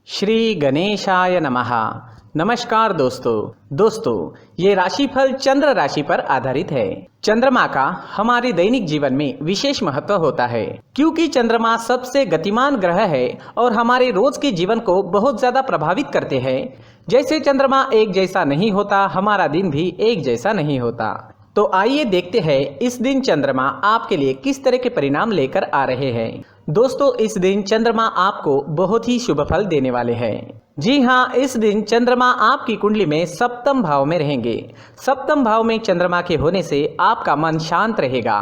श्री गणेशाय नमः। नमस्कार दोस्तों ये राशिफल चंद्र राशि पर आधारित है। चंद्रमा का हमारे दैनिक जीवन में विशेष महत्व होता है क्योंकि चंद्रमा सबसे गतिमान ग्रह है और हमारे रोज के जीवन को बहुत ज्यादा प्रभावित करते हैं। जैसे चंद्रमा एक जैसा नहीं होता, हमारा दिन भी एक जैसा नहीं होता। तो आइए देखते हैं इस दिन चंद्रमा आपके लिए किस तरह के परिणाम लेकर आ रहे हैं। दोस्तों, इस दिन चंद्रमा आपको बहुत ही शुभ फल देने वाले हैं। जी हाँ, इस दिन चंद्रमा आपकी कुंडली में सप्तम भाव में रहेंगे। सप्तम भाव में चंद्रमा के होने से आपका मन शांत रहेगा,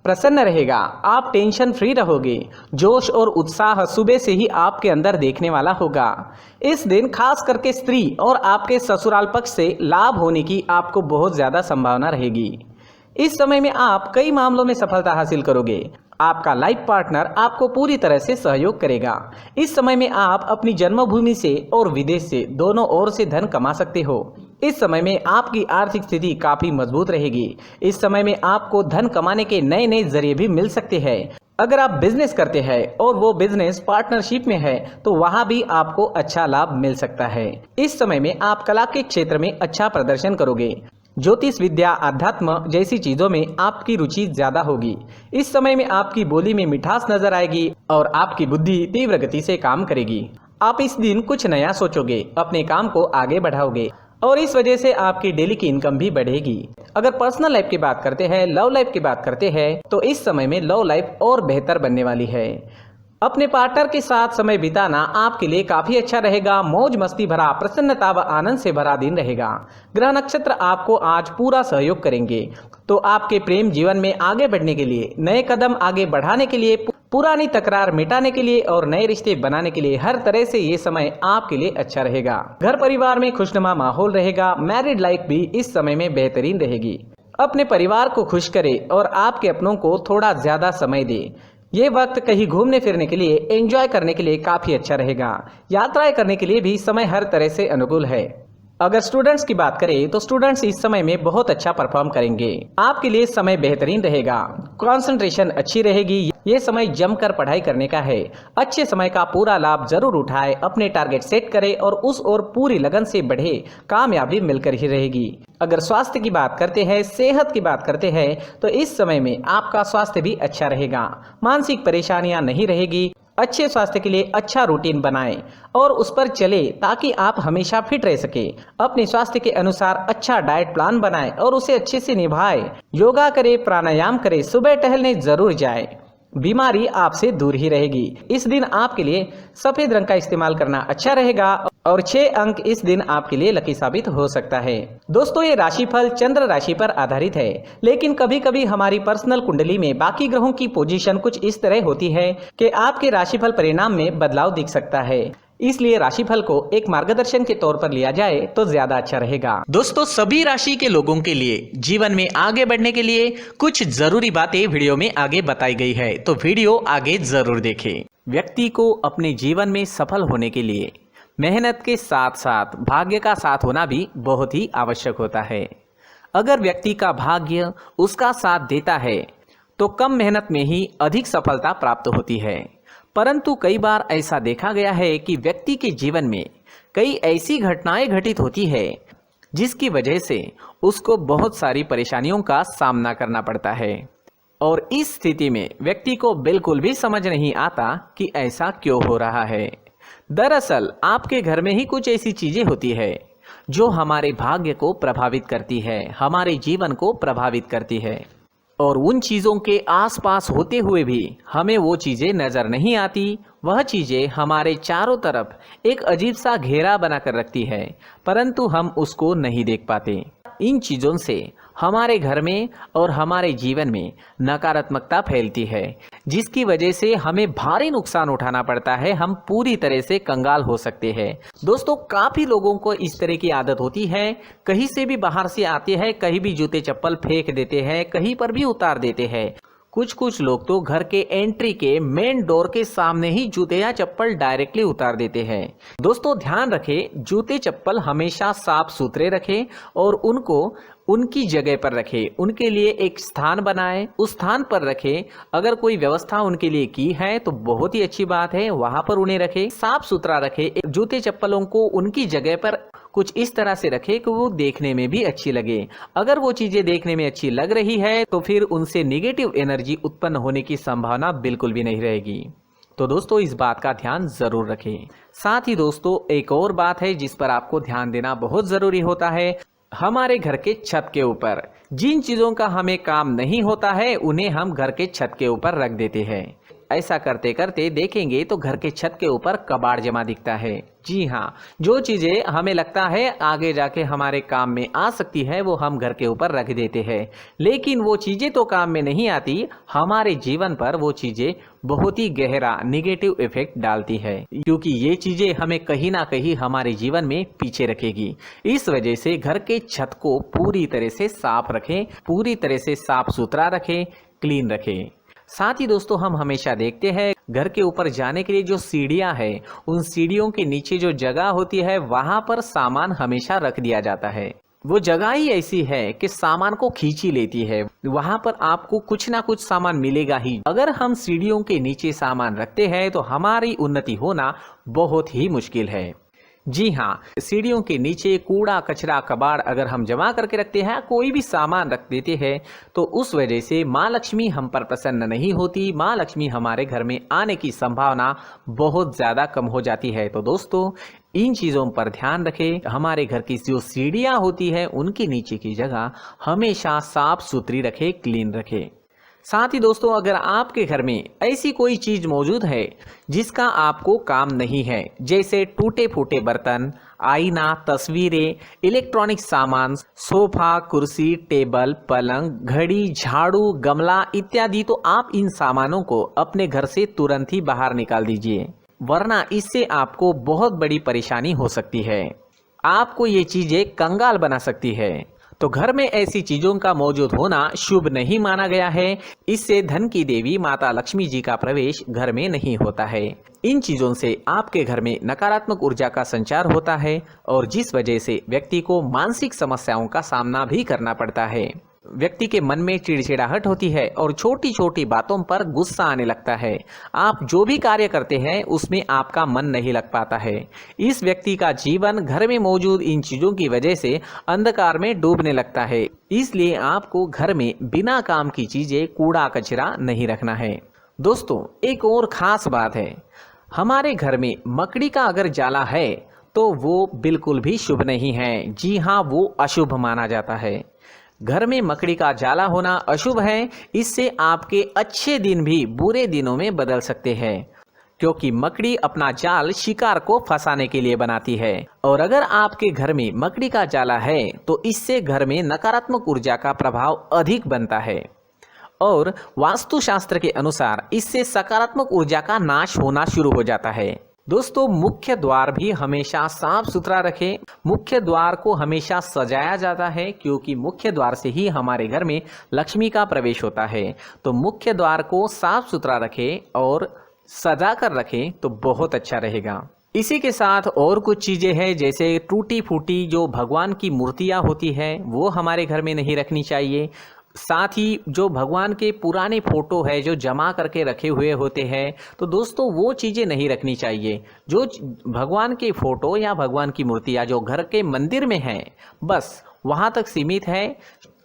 प्रसन्न रहेगा, आप टेंशन फ्री रहोगे। जोश और उत्साह सुबह से ही आपके अंदर देखने वाला होगा। इस दिन खास करके स्त्री और आपके ससुराल पक्ष से लाभ होने की आपको बहुत ज्यादा संभावना रहेगी। इस समय में आप कई मामलों में सफलता हासिल करोगे। आपका लाइफ पार्टनर आपको पूरी तरह से सहयोग करेगा। इस समय में आप अपनी जन्मभूमि से और विदेश से दोनों ओर से धन कमा सकते हो। इस समय में आपकी आर्थिक स्थिति काफी मजबूत रहेगी। इस समय में आपको धन कमाने के नए नए जरिए भी मिल सकते हैं। अगर आप बिजनेस करते हैं और वो बिजनेस पार्टनरशिप में है तो वहां भी आपको अच्छा लाभ मिल सकता है। इस समय में आप कला के क्षेत्र में अच्छा प्रदर्शन करोगे। ज्योतिष विद्या, अध्यात्म जैसी चीजों में आपकी रुचि ज्यादा होगी। इस समय में आपकी बोली में मिठास नजर आएगी और आपकी बुद्धि तीव्र गति से काम करेगी। आप इस दिन कुछ नया सोचोगे, अपने काम को आगे बढ़ाओगे और इस वजह से आपकी डेली की इनकम भी बढ़ेगी। अगर पर्सनल लाइफ की बात करते हैं, लव लाइफ की बात करते हैं तो इस समय में लव लाइफ और बेहतर बनने वाली है। अपने पार्टनर के साथ समय बिताना आपके लिए काफी अच्छा रहेगा। मौज मस्ती भरा, प्रसन्नता व आनंद से भरा दिन रहेगा। ग्रह नक्षत्र आपको आज पूरा सहयोग करेंगे। तो आपके प्रेम जीवन में आगे बढ़ने के लिए, नए कदम आगे बढ़ाने के लिए, पुरानी तकरार मिटाने के लिए और नए रिश्ते बनाने के लिए हर तरह से ये समय आपके लिए अच्छा रहेगा। घर परिवार में खुशनुमा माहौल रहेगा। मैरिड लाइफ भी इस समय में बेहतरीन रहेगी। अपने परिवार को खुश करे और आपके अपनों को थोड़ा ज्यादा समय दे। ये वक्त कहीं घूमने फिरने के लिए, एंजॉय करने के लिए काफी अच्छा रहेगा। यात्राएं करने के लिए भी समय हर तरह से अनुकूल है। अगर स्टूडेंट्स की बात करें तो स्टूडेंट्स इस समय में बहुत अच्छा परफॉर्म करेंगे। आपके लिए समय बेहतरीन रहेगा। कंसंट्रेशन अच्छी रहेगी। ये समय जमकर पढ़ाई करने का है। अच्छे समय का पूरा लाभ जरूर उठाए, अपने टारगेट सेट करें और उस ओर पूरी लगन से बढ़े। कामयाबी मिलकर ही रहेगी। अगर स्वास्थ्य की बात करते हैं, सेहत की बात करते हैं तो इस समय में आपका स्वास्थ्य भी अच्छा रहेगा। मानसिक परेशानियां नहीं रहेगी। अच्छे स्वास्थ्य के लिए अच्छा रूटीन बनाएं और उस पर चले ताकि आप हमेशा फिट रह सके। अपने स्वास्थ्य के अनुसार अच्छा डाइट प्लान बनाएं और उसे अच्छे से निभाएं। योगा करें, प्राणायाम करें, सुबह टहलने जरूर जाएं। बीमारी आपसे दूर ही रहेगी। इस दिन आपके लिए सफेद रंग का इस्तेमाल करना अच्छा रहेगा और 6 अंक इस दिन आपके लिए लकी साबित हो सकता है। दोस्तों, ये राशिफल चंद्र राशि पर आधारित है, लेकिन कभी कभी हमारी पर्सनल कुंडली में बाकी ग्रहों की पोजीशन कुछ इस तरह होती है कि आपके राशिफल परिणाम में बदलाव दिख सकता है। इसलिए राशिफल को एक मार्गदर्शन के तौर पर लिया जाए तो ज्यादा अच्छा रहेगा। दोस्तों, सभी राशि के लोगों के लिए जीवन में आगे बढ़ने के लिए कुछ जरूरी बातें वीडियो में आगे बताई गई है, तो वीडियो आगे जरूर देखें। व्यक्ति को अपने जीवन में सफल होने के लिए मेहनत के साथ साथ भाग्य का साथ होना भी बहुत ही आवश्यक होता है। अगर व्यक्ति का भाग्य उसका साथ देता है तो कम मेहनत में ही अधिक सफलता प्राप्त होती है। परंतु कई बार ऐसा देखा गया है कि व्यक्ति के जीवन में कई ऐसी घटनाएं घटित होती है जिसकी वजह से उसको बहुत सारी परेशानियों का सामना करना पड़ता है और इस स्थिति में व्यक्ति को बिल्कुल भी समझ नहीं आता कि ऐसा क्यों हो रहा है। दरअसल आपके घर में ही कुछ ऐसी चीजें होती है जो हमारे भाग्य को प्रभावित करती है, हमारे जीवन को प्रभावित करती है और उन चीज़ों के आसपास होते हुए भी हमें वो चीज़ें नज़र नहीं आती। वह चीज़ें हमारे चारों तरफ एक अजीब सा घेरा बनाकर रखती है, परंतु हम उसको नहीं देख पाते। इन चीज़ों से हमारे घर में और हमारे जीवन में नकारात्मकता फैलती है, जिसकी वजह से हमें भारी नुकसान उठाना पड़ता है। हम पूरी तरह से कंगाल हो सकते हैं। दोस्तों, काफ़ी लोगों को इस तरह की आदत होती है। कहीं से भी बाहर से आते हैं, कहीं भी जूते चप्पल फेंक देते हैं, कहीं पर भी उतार देते हैं। कुछ कुछ लोग तो घर के एंट्री के मेन डोर के सामने ही जूते या चप्पल डायरेक्टली उतार देते हैं। दोस्तों ध्यान रखें, जूते चप्पल हमेशा साफ सुथरे रखें और उनको उनकी जगह पर रखें। उनके लिए एक स्थान बनाएं, उस स्थान पर रखें। अगर कोई व्यवस्था उनके लिए की है तो बहुत ही अच्छी बात है, वहां पर उन्हें रखें, साफ सुथरा रखें। जूते चप्पलों को उनकी जगह पर कुछ इस तरह से रखें कि वो देखने में भी अच्छी लगे। अगर वो चीजें देखने में अच्छी लग रही है तो फिर उनसे नेगेटिव एनर्जी उत्पन्न होने की संभावना बिल्कुल भी नहीं रहेगी। तो दोस्तों इस बात का ध्यान जरूर रखें। साथ ही दोस्तों एक और बात है जिस पर आपको ध्यान देना बहुत जरूरी होता है। हमारे घर के छत के ऊपर जिन चीजों का हमें काम नहीं होता है उन्हें हम घर के छत के ऊपर रख देते हैं। ऐसा करते करते देखेंगे तो घर के छत के ऊपर कबाड़ जमा दिखता है। जी हाँ, जो चीजें हमें लगता है आगे जाके हमारे काम में आ सकती है वो हम घर के ऊपर रख देते हैं, लेकिन वो चीजें तो काम में नहीं आती, हमारे जीवन पर वो चीजें बहुत ही गहरा नेगेटिव इफेक्ट डालती है, क्योंकि ये चीजें हमें कहीं ना कहीं हमारे जीवन में पीछे रखेगी। इस वजह से घर के छत को पूरी तरह से साफ रखें, पूरी तरह से साफ सुथरा रखें, क्लीन रखें। साथ ही दोस्तों हम हमेशा देखते हैं घर के ऊपर जाने के लिए जो सीढ़ियां हैं, उन सीढ़ियों के नीचे जो जगह होती है वहां पर सामान हमेशा रख दिया जाता है। वो जगह ही ऐसी है कि सामान को खींच ही लेती है, वहां पर आपको कुछ ना कुछ सामान मिलेगा ही। अगर हम सीढ़ियों के नीचे सामान रखते हैं तो हमारी उन्नति होना बहुत ही मुश्किल है। जी हाँ, सीढ़ियों के नीचे कूड़ा कचरा कबाड़ अगर हम जमा करके रखते हैं, कोई भी सामान रख देते हैं, तो उस वजह से माँ लक्ष्मी हम पर प्रसन्न नहीं होती, माँ लक्ष्मी हमारे घर में आने की संभावना बहुत ज़्यादा कम हो जाती है। तो दोस्तों इन चीज़ों पर ध्यान रखें। हमारे घर की जो सीढ़ियाँ होती है उनके नीचे की जगह हमेशा साफ सुथरी रखें, क्लीन रखें। साथ ही दोस्तों अगर आपके घर में ऐसी कोई चीज मौजूद है जिसका आपको काम नहीं है, जैसे टूटे फूटे बर्तन, आईना, तस्वीरें, इलेक्ट्रॉनिक सामान, सोफा, कुर्सी, टेबल, पलंग, घड़ी, झाड़ू, गमला इत्यादि, तो आप इन सामानों को अपने घर से तुरंत ही बाहर निकाल दीजिए, वरना इससे आपको बहुत बड़ी परेशानी हो सकती है। आपको ये चीजें कंगाल बना सकती है। तो घर में ऐसी चीजों का मौजूद होना शुभ नहीं माना गया है। इससे धन की देवी माता लक्ष्मी जी का प्रवेश घर में नहीं होता है। इन चीजों से आपके घर में नकारात्मक ऊर्जा का संचार होता है और जिस वजह से व्यक्ति को मानसिक समस्याओं का सामना भी करना पड़ता है। व्यक्ति के मन में चिड़चिड़ाहट होती है और छोटी छोटी बातों पर गुस्सा आने लगता है। आप जो भी कार्य करते हैं उसमें आपका मन नहीं लग पाता है। इस व्यक्ति का जीवन घर में मौजूद इन चीजों की वजह से अंधकार में डूबने लगता है। इसलिए आपको घर में बिना काम की चीजें, कूड़ा कचरा नहीं रखना है। दोस्तों एक और खास बात है, हमारे घर में मकड़ी का अगर जाला है तो वो बिल्कुल भी शुभ नहीं है। जी हाँ, वो अशुभ माना जाता है। घर में मकड़ी का जाला होना अशुभ है। इससे आपके अच्छे दिन भी बुरे दिनों में बदल सकते हैं, क्योंकि मकड़ी अपना जाल शिकार को फंसाने के लिए बनाती है। और अगर आपके घर में मकड़ी का जाला है तो इससे घर में नकारात्मक ऊर्जा का प्रभाव अधिक बनता है और वास्तुशास्त्र के अनुसार इससे सकारात्मक ऊर्जा का नाश होना शुरू हो जाता है। दोस्तों मुख्य द्वार भी हमेशा साफ सुथरा रखें। मुख्य द्वार को हमेशा सजाया जाता है, क्योंकि मुख्य द्वार से ही हमारे घर में लक्ष्मी का प्रवेश होता है। तो मुख्य द्वार को साफ सुथरा रखें और सजा कर रखें तो बहुत अच्छा रहेगा। इसी के साथ और कुछ चीजें हैं, जैसे टूटी फूटी जो भगवान की मूर्तियां होती है वो हमारे घर में नहीं रखनी चाहिए। साथ ही जो भगवान के पुराने फोटो है जो जमा करके रखे हुए होते हैं, तो दोस्तों वो चीज़ें नहीं रखनी चाहिए। जो भगवान के फोटो या भगवान की मूर्तियाँ जो घर के मंदिर में हैं बस वहाँ तक सीमित है।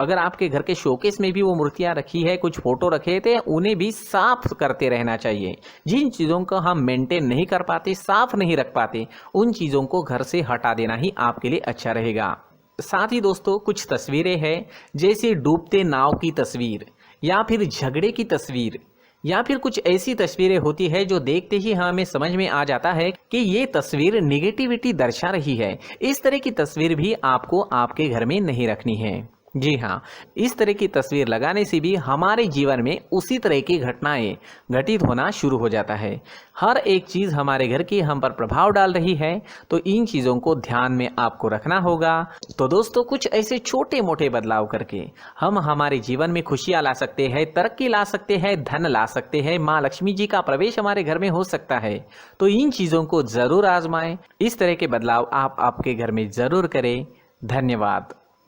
अगर आपके घर के शोकेस में भी वो मूर्तियाँ रखी है, कुछ फोटो रखे थे, उन्हें भी साफ करते रहना चाहिए। जिन चीज़ों को हम मेंटेन नहीं कर पाते, साफ नहीं रख पाते, उन चीज़ों को घर से हटा देना ही आपके लिए अच्छा रहेगा। साथ ही दोस्तों कुछ तस्वीरें हैं, जैसे डूबते नाव की तस्वीर या फिर झगड़े की तस्वीर या फिर कुछ ऐसी तस्वीरें होती है जो देखते ही हमें समझ में आ जाता है कि ये तस्वीर निगेटिविटी दर्शा रही है। इस तरह की तस्वीर भी आपको आपके घर में नहीं रखनी है। जी हाँ, इस तरह की तस्वीर लगाने से भी हमारे जीवन में उसी तरह की घटनाएं घटित होना शुरू हो जाता है। हर एक चीज़ हमारे घर की हम पर प्रभाव डाल रही है, तो इन चीज़ों को ध्यान में आपको रखना होगा। तो दोस्तों, कुछ ऐसे छोटे मोटे बदलाव करके हम हमारे जीवन में खुशियाँ ला सकते हैं, तरक्की ला सकते हैं, धन ला सकते हैं, माँ लक्ष्मी जी का प्रवेश हमारे घर में हो सकता है। तो इन चीज़ों को ज़रूर आजमाएं। इस तरह के बदलाव आप आपके घर में ज़रूर करें। धन्यवाद।